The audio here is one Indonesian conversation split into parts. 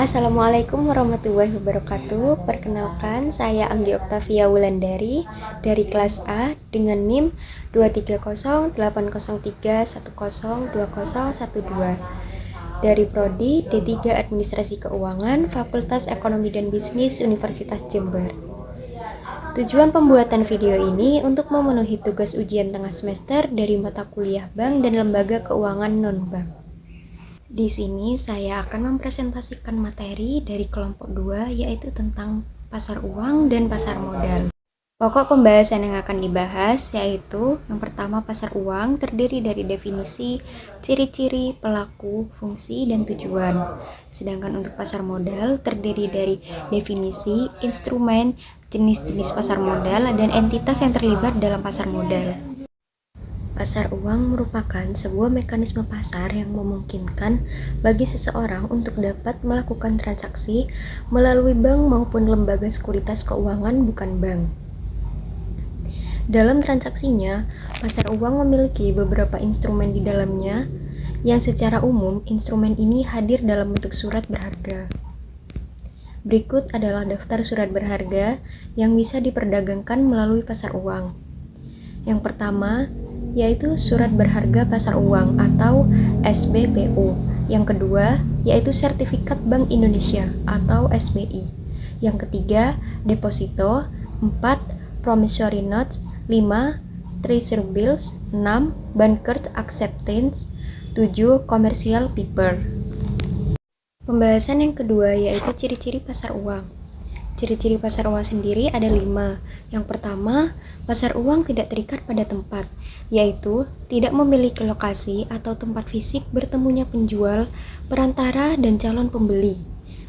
Assalamualaikum warahmatullahi wabarakatuh. Perkenalkan, saya Anggi Oktavia Wulandari dari kelas A dengan NIM 2308031020012 dari Prodi D3 Administrasi Keuangan Fakultas Ekonomi dan Bisnis Universitas Jember. Tujuan pembuatan video ini untuk memenuhi tugas ujian tengah semester dari mata kuliah Bank dan Lembaga Keuangan Non-Bank. Di sini saya akan mempresentasikan materi dari kelompok 2, yaitu tentang pasar uang dan pasar modal. Pokok pembahasan yang akan dibahas yaitu yang pertama, pasar uang terdiri dari definisi, ciri-ciri, pelaku, fungsi, dan tujuan. Sedangkan untuk pasar modal terdiri dari definisi, instrumen, jenis-jenis pasar modal, dan entitas yang terlibat dalam pasar modal. Pasar uang merupakan sebuah mekanisme pasar yang memungkinkan bagi seseorang untuk dapat melakukan transaksi melalui bank maupun lembaga sekuritas keuangan bukan bank. Dalam transaksinya, pasar uang memiliki beberapa instrumen di dalamnya yang secara umum instrumen ini hadir dalam bentuk surat berharga. Berikut adalah daftar surat berharga yang bisa diperdagangkan melalui pasar uang. Yang pertama, yaitu surat berharga pasar uang atau SBPO. Yang kedua, yaitu sertifikat Bank Indonesia atau SBI. Yang ketiga, deposito. 4, promissory notes. 5, treasury bills. 6, bankers acceptance. 7, commercial paper. Pembahasan yang kedua yaitu ciri-ciri pasar uang. Ciri-ciri pasar uang sendiri ada 5. Yang pertama, pasar uang tidak terikat pada tempat, yaitu tidak memiliki lokasi atau tempat fisik bertemunya penjual, perantara, dan calon pembeli.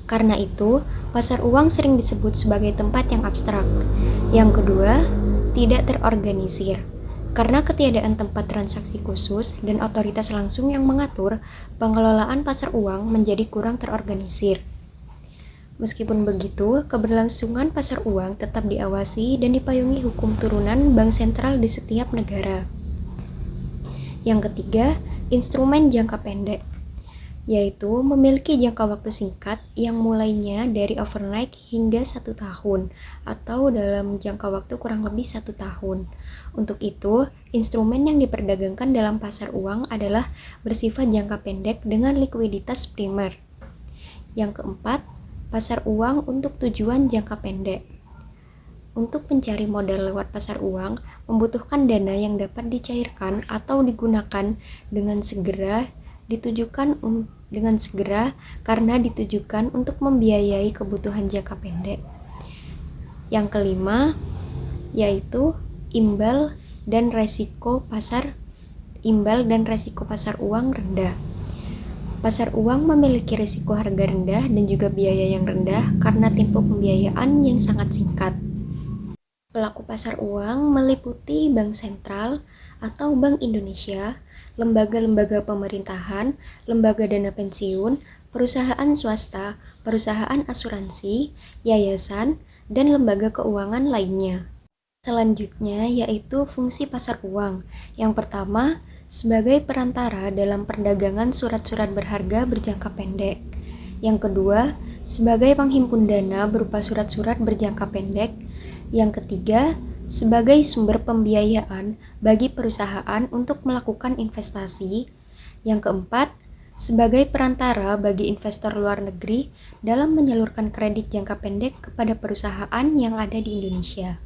Karena itu, pasar uang sering disebut sebagai tempat yang abstrak. Yang kedua, tidak terorganisir. Karena ketiadaan tempat transaksi khusus dan otoritas langsung yang mengatur, pengelolaan pasar uang menjadi kurang terorganisir. Meskipun begitu, keberlangsungan pasar uang tetap diawasi dan dipayungi hukum turunan bank sentral di setiap negara. Yang ketiga, instrumen jangka pendek, yaitu memiliki jangka waktu singkat yang mulainya dari overnight hingga 1 tahun atau dalam jangka waktu kurang lebih 1 tahun. Untuk itu, instrumen yang diperdagangkan dalam pasar uang adalah bersifat jangka pendek dengan likuiditas primer. Yang keempat, pasar uang untuk tujuan jangka pendek. Untuk mencari modal lewat pasar uang, membutuhkan dana yang dapat dicairkan atau digunakan dengan segera karena ditujukan untuk membiayai kebutuhan jangka pendek. Yang kelima, yaitu imbal dan resiko pasar uang rendah. Pasar uang memiliki risiko harga rendah dan juga biaya yang rendah karena tempo pembiayaan yang sangat singkat. Pelaku pasar uang meliputi bank sentral atau Bank Indonesia, lembaga-lembaga pemerintahan, lembaga dana pensiun, perusahaan swasta, perusahaan asuransi, yayasan, dan lembaga keuangan lainnya. Selanjutnya yaitu fungsi pasar uang. Yang pertama, sebagai perantara dalam perdagangan surat-surat berharga berjangka pendek. Yang kedua, sebagai penghimpun dana berupa surat-surat berjangka pendek. Yang ketiga, sebagai sumber pembiayaan bagi perusahaan untuk melakukan investasi. Yang keempat, sebagai perantara bagi investor luar negeri dalam menyalurkan kredit jangka pendek kepada perusahaan yang ada di Indonesia.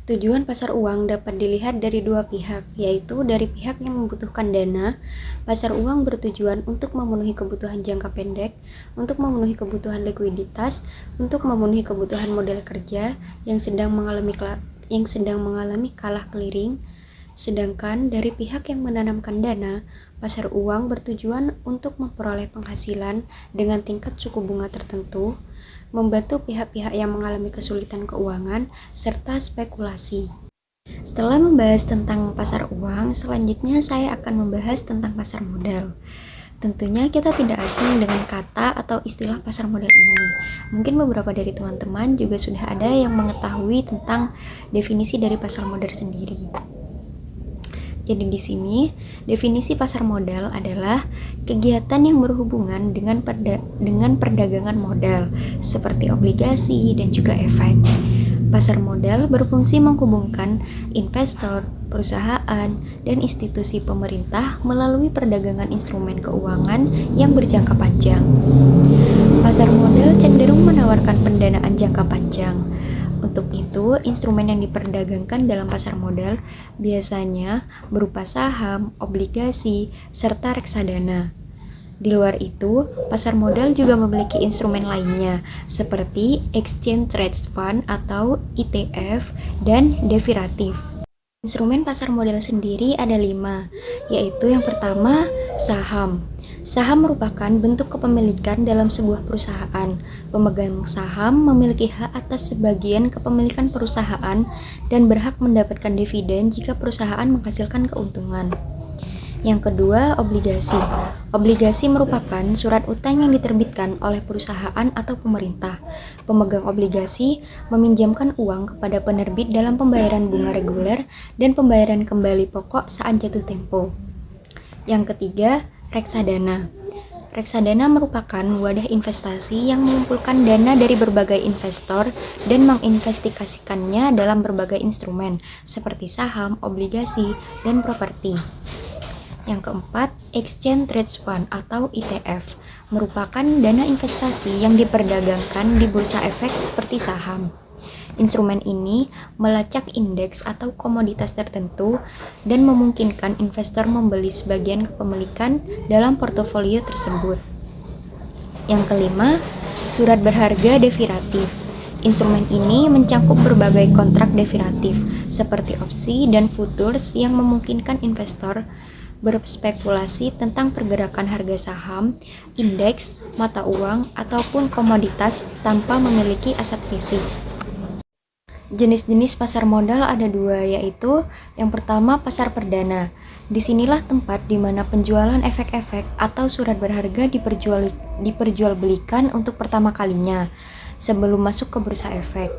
Tujuan pasar uang dapat dilihat dari dua pihak, yaitu dari pihak yang membutuhkan dana. Pasar uang bertujuan untuk memenuhi kebutuhan jangka pendek, untuk memenuhi kebutuhan likuiditas, untuk memenuhi kebutuhan modal kerja yang sedang mengalami kalah keliring. Sedangkan dari pihak yang menanamkan dana, pasar uang bertujuan untuk memperoleh penghasilan dengan tingkat suku bunga tertentu, membantu pihak-pihak yang mengalami kesulitan keuangan, serta spekulasi. Setelah membahas tentang pasar uang, selanjutnya saya akan membahas tentang pasar modal. Tentunya kita tidak asing dengan kata atau istilah pasar modal ini. Mungkin beberapa dari teman-teman juga sudah ada yang mengetahui tentang definisi dari pasar modal sendiri. Jadi di sini definisi pasar modal adalah kegiatan yang berhubungan dengan perdagangan modal seperti obligasi dan juga efek. Pasar modal berfungsi menghubungkan investor, perusahaan, dan institusi pemerintah melalui perdagangan instrumen keuangan yang berjangka panjang. Pasar modal cenderung menawarkan pendanaan jangka panjang. Untuk itu, instrumen yang diperdagangkan dalam pasar modal biasanya berupa saham, obligasi, serta reksadana. Di luar itu, pasar modal juga memiliki instrumen lainnya seperti Exchange Traded Fund atau ETF dan derivatif. Instrumen pasar modal sendiri ada 5, yaitu yang pertama, saham. Saham merupakan bentuk kepemilikan dalam sebuah perusahaan. Pemegang saham memiliki hak atas sebagian kepemilikan perusahaan dan berhak mendapatkan dividen jika perusahaan menghasilkan keuntungan. Yang kedua, obligasi. Obligasi merupakan surat utang yang diterbitkan oleh perusahaan atau pemerintah. Pemegang obligasi meminjamkan uang kepada penerbit dalam pembayaran bunga reguler dan pembayaran kembali pokok saat jatuh tempo. Yang ketiga, reksadana. Reksadana merupakan wadah investasi yang mengumpulkan dana dari berbagai investor dan menginvestasikannya dalam berbagai instrumen seperti saham, obligasi, dan properti. Yang keempat, Exchange Traded Fund atau ETF merupakan dana investasi yang diperdagangkan di bursa efek seperti saham. Instrumen ini melacak indeks atau komoditas tertentu dan memungkinkan investor membeli sebagian kepemilikan dalam portofolio tersebut. Yang kelima, surat berharga derivatif. Instrumen ini mencangkup berbagai kontrak derivatif seperti opsi dan futures yang memungkinkan investor berspekulasi tentang pergerakan harga saham, indeks, mata uang, ataupun komoditas tanpa memiliki aset fisik. Jenis-jenis pasar modal ada 2, yaitu yang pertama pasar perdana. Disinilah tempat di mana penjualan efek-efek atau surat berharga diperjualbelikan untuk pertama kalinya sebelum masuk ke bursa efek.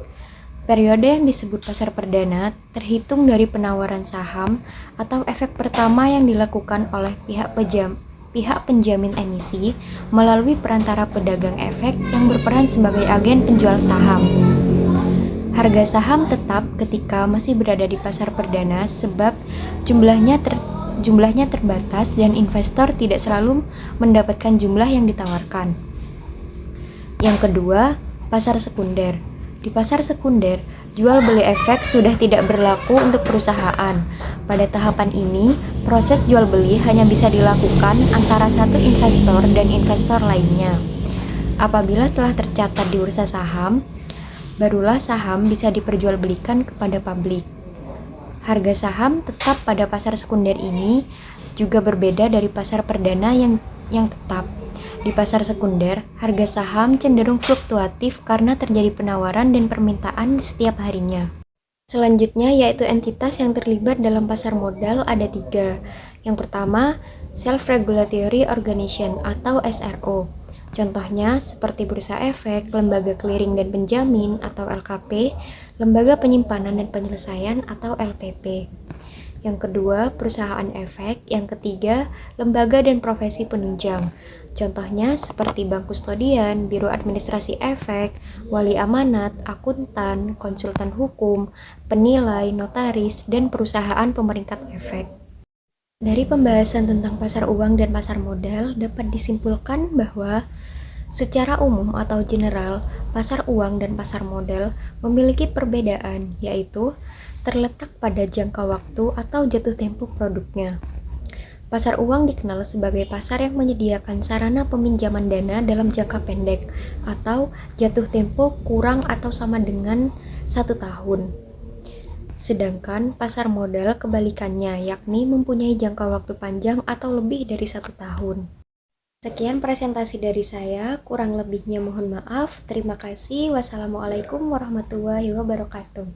Periode yang disebut pasar perdana terhitung dari penawaran saham atau efek pertama yang dilakukan oleh pihak penjamin emisi melalui perantara pedagang efek yang berperan sebagai agen penjual saham. Harga saham tetap ketika masih berada di pasar perdana sebab jumlahnya terbatas dan investor tidak selalu mendapatkan jumlah yang ditawarkan. Yang kedua, pasar sekunder. Di pasar sekunder, jual beli efek sudah tidak berlaku untuk perusahaan. Pada tahapan ini, proses jual beli hanya bisa dilakukan antara satu investor dan investor lainnya. Apabila telah tercatat di bursa saham, barulah saham bisa diperjualbelikan kepada publik. Harga saham tetap pada pasar sekunder ini juga berbeda dari pasar perdana yang tetap. Di pasar sekunder, harga saham cenderung fluktuatif karena terjadi penawaran dan permintaan setiap harinya. Selanjutnya yaitu entitas yang terlibat dalam pasar modal ada 3. Yang pertama, Self-Regulatory Organization atau SRO. Contohnya seperti bursa efek, lembaga clearing dan penjamin atau LKP, lembaga penyimpanan dan penyelesaian atau LPP. Yang kedua, perusahaan efek. Yang ketiga, lembaga dan profesi penunjang. Contohnya seperti bank kustodian, biro administrasi efek, wali amanat, akuntan, konsultan hukum, penilai, notaris, dan perusahaan pemeringkat efek. Dari pembahasan tentang pasar uang dan pasar modal dapat disimpulkan bahwa secara umum atau general, pasar uang dan pasar modal memiliki perbedaan, yaitu terletak pada jangka waktu atau jatuh tempo produknya. Pasar uang dikenal sebagai pasar yang menyediakan sarana peminjaman dana dalam jangka pendek atau jatuh tempo kurang atau sama dengan 1 tahun. Sedangkan pasar modal kebalikannya, yakni mempunyai jangka waktu panjang atau lebih dari 1 tahun. Sekian presentasi dari saya, kurang lebihnya mohon maaf. Terima kasih. Wassalamualaikum warahmatullahi wabarakatuh.